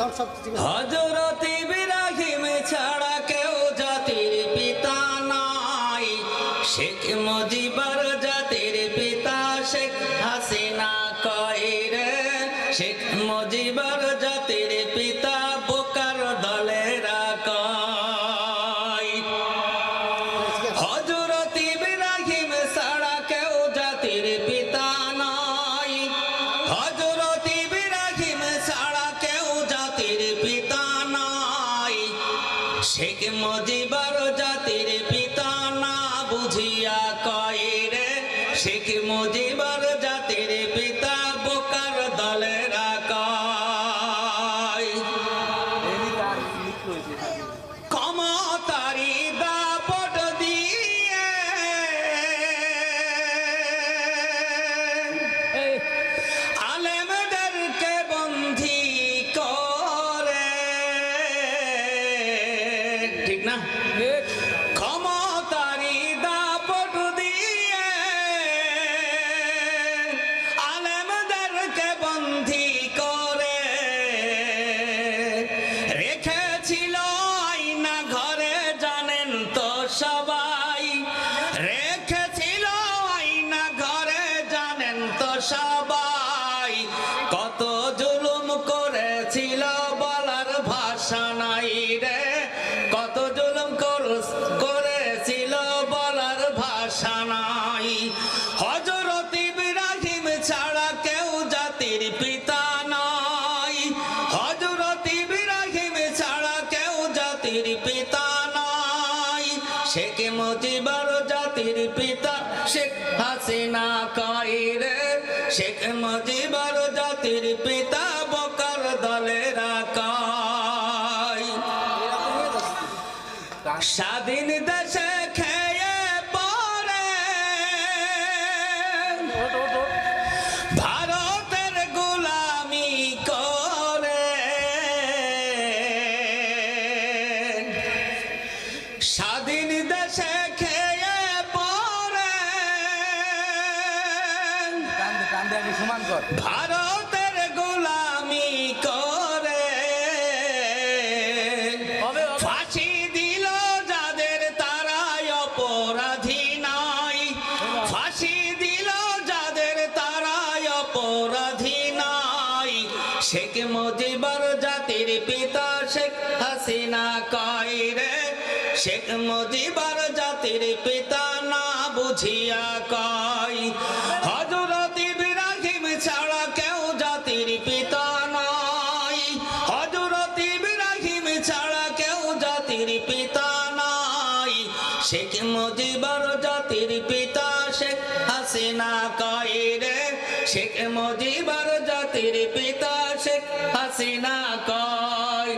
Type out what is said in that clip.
হযরত ইব্রাহিম ছাড়া কেউ জাতির পিতা নাই, শেখ মুজিবর জাতির পিতা শেখ হাসিনা কয় রে, শেখ মুজিবর জাতির পিতা বোকার দলেরা কয়। হযরত ইব্রাহিম ছাড়া কেউ জাতির পিতা নাই, হযরত ইব্রাহিম ছাড়া কেউ জাতির পিতা নাই, শেখ মুজিবর জাতির পিতা না বুঝিয়া কয় রে, শেখ মুজিবর জাতির পিতা বোকার দলেরা কয়। ক্ষমতারি দাপট দিয়ে আলেমদেরকে বন্দী করে, ঠিক না? ক্ষমতারি দাপট দিয়ে আলেমদেরকে বন্দী করে রেখেছিল আয়না ঘরে, জানেন তো সবাই, রেখেছিল আয়না ঘরে, জানেন তো সবাই। কত জুলুম করেছিল বলার ভাষা নাই রে, কত জুলুম করেছিল বলার ভাষা নাই। হযরত ইব্রাহিম ছাড়া কেউ জাতির পিতা নাই, হযরত ইব্রাহিম ছাড়া কেউ জাতির পিতা নাই, শেখ মুজিবর জাতির পিতা শেখ হাসিনা কয় রে, শেখ মুজিবর জাতির পিতা বোকার দলেরা কয়। স্বাধীন দেশে খেয়ে পরে ভারতের গোলামি করে, স্বাধীন দেশে খেয়ে পরে ভারতের গোলামি করে, ফাঁসি দিল যাদের তারাই অপরাধী নাই, ফাঁসি দিল যাদের তারাই অপরাধী নাই, শেখ মুজিবর জাতির পিতা শেখ হাসিনা কয় রে, শেখ মুজিবর জাতির পিতা না বুঝিয়া কয়। হযরত ইব্রাহিম ছাড়া কেউ জাতির পিতা নাই, হযরত ইব্রাহিম ছাড়া কেউ জাতির পিতা নাই, শেখ মুজিবর জাতির পিতা শেখ হাসিনা কয় রে, শেখ মুজিবর জাতির পিতা শেখ হাসিনা কয়।